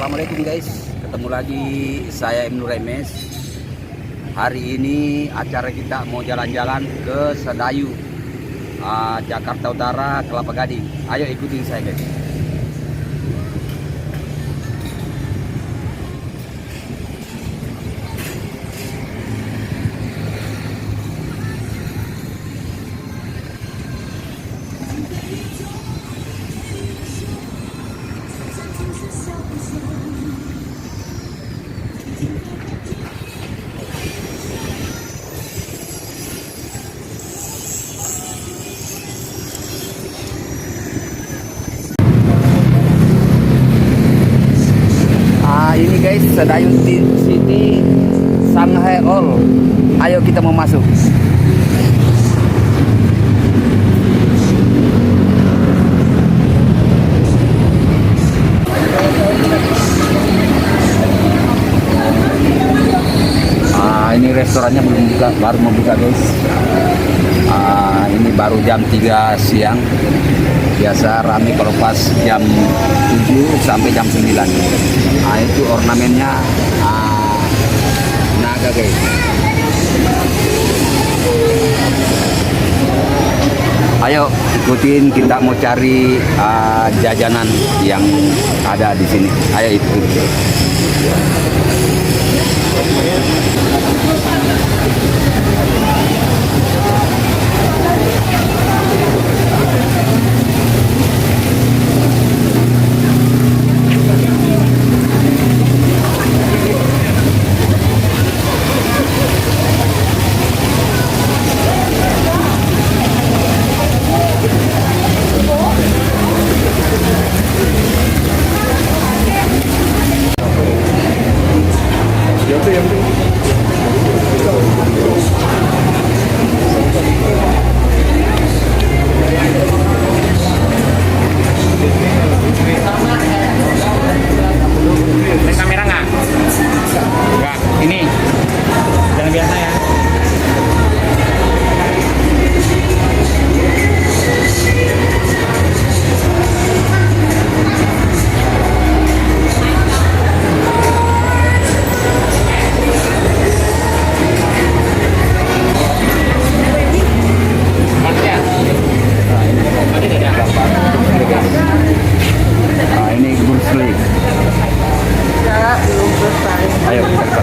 Assalamualaikum guys, ketemu lagi saya Ibnu Remes. Hari ini acara kita mau jalan-jalan ke Sedayu, Jakarta Utara, Kelapa Gading. Ayo ikutin saya guys. Ini guys, Sedayu City Shanghai All. Ayo kita mau masuk. Ini restorannya belum buka, baru mau buka guys. Ini baru jam 3 siang. Biasa rame kalau pas jam 7 sampai jam 9. Itu ornamennya naga guys. Ayo ikutin, kita mau cari jajanan yang ada di sini. Ayo ikutin. Kamera nggak? Nggak. Ini yang biasa ya. Ini Bruce Lee. Ayo kita ke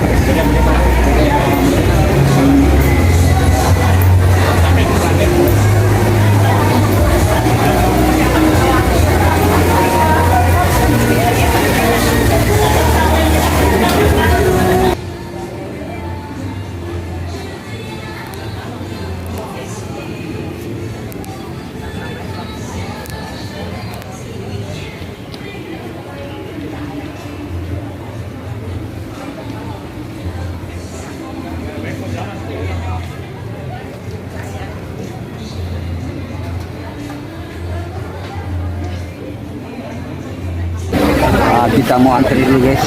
kita mau antri dulu guys.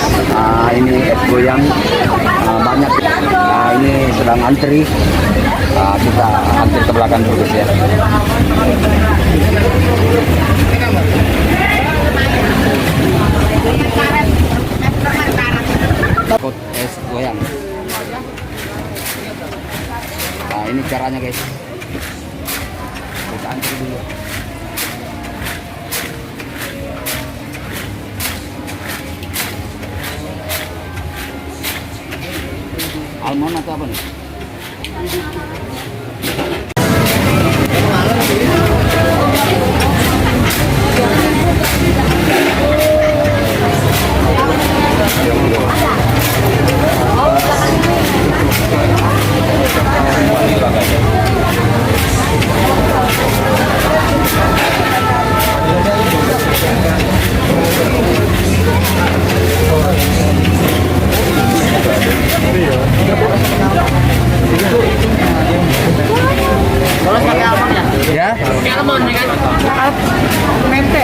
Ini es goyang banyak. Ini sedang antri. Kita antri ke belakang dulu guys ya. Takut es goyang. Ini caranya guys. Kita antri dulu. Almond atau apa nih? Ya? Almond ya kan? Mente.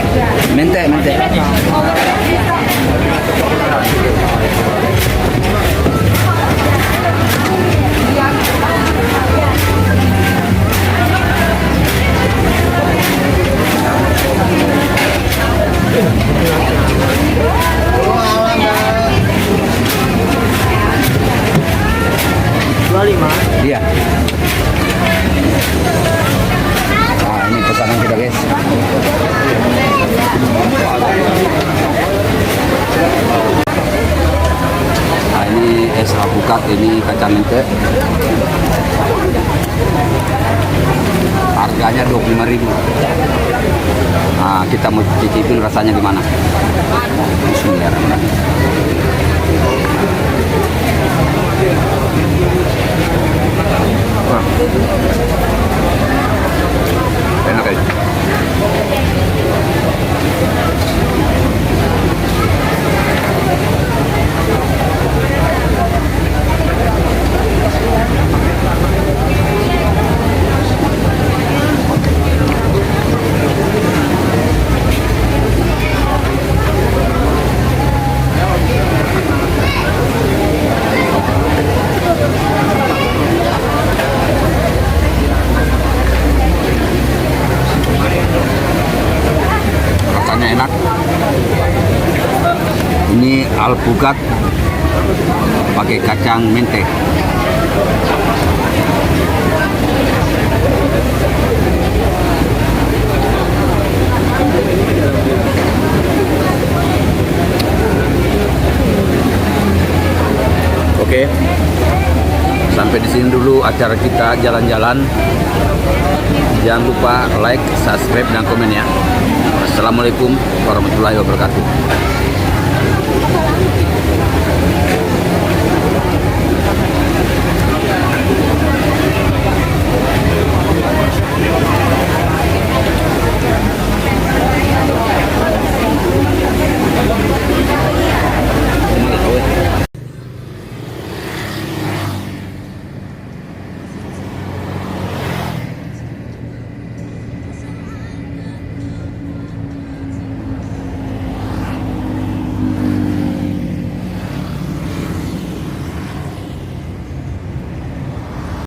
guys. Nah, ini es alpukat, ini kacang mente. Harganya 25.000. Nah, kita mau cicipin rasanya gimana. Bismillahirrahmanirrahim. Wah. Enak ya. Rasanya enak. Ini alpukat pakai kacang mente. Oke, sampai di sini dulu acara kita jalan-jalan. Jangan lupa like, subscribe, dan komen ya. Assalamualaikum warahmatullahi wabarakatuh.